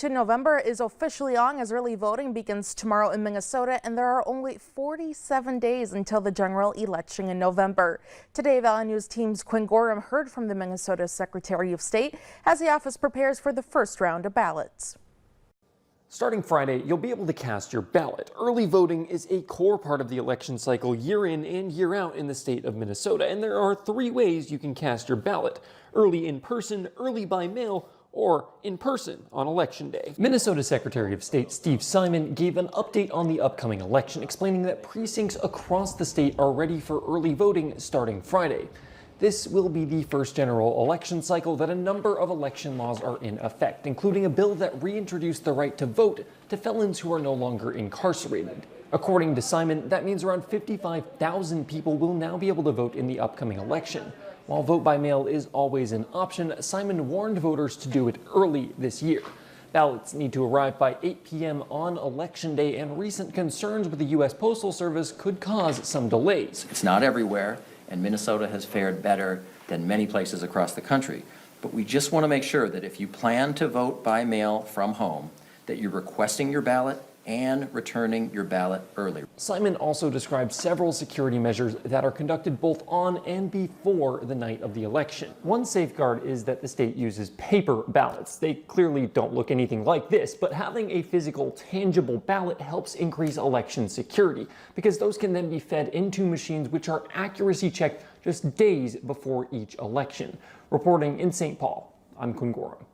November is officially on as early voting begins tomorrow in Minnesota, and there are only 47 days until the general election in November. Today, Valley News Team's Quinn Gorham heard from the Minnesota Secretary of State as the office prepares for the first round of ballots. Starting Friday, you'll be able to cast your ballot. Early voting is a core part of the election cycle year in and year out in the state of Minnesota, and there are 3 ways you can cast your ballot: early in person, early by mail, or in person on Election Day. Minnesota Secretary of State Steve Simon gave an update on the upcoming election, explaining that precincts across the state are ready for early voting starting Friday. This will be the first general election cycle that a number of election laws are in effect, including a bill that reintroduced the right to vote to felons who are no longer incarcerated. According to Simon, that means around 55,000 people will now be able to vote in the upcoming election. While vote by mail is always an option, Simon warned voters to do it early this year. Ballots need to arrive by 8 p.m. on Election Day, and recent concerns with the U.S. Postal Service could cause some delays. It's not everywhere, and Minnesota has fared better than many places across the country. But we just want to make sure that if you plan to vote by mail from home, that you're requesting your ballot and returning your ballot early. Simon also described several security measures that are conducted both on and before the night of the election. One safeguard is that the state uses paper ballots. They clearly don't look anything like this, but having a physical, tangible ballot helps increase election security, because those can then be fed into machines which are accuracy checked just days before each election. Reporting in St. Paul, I'm Quinn Gorham.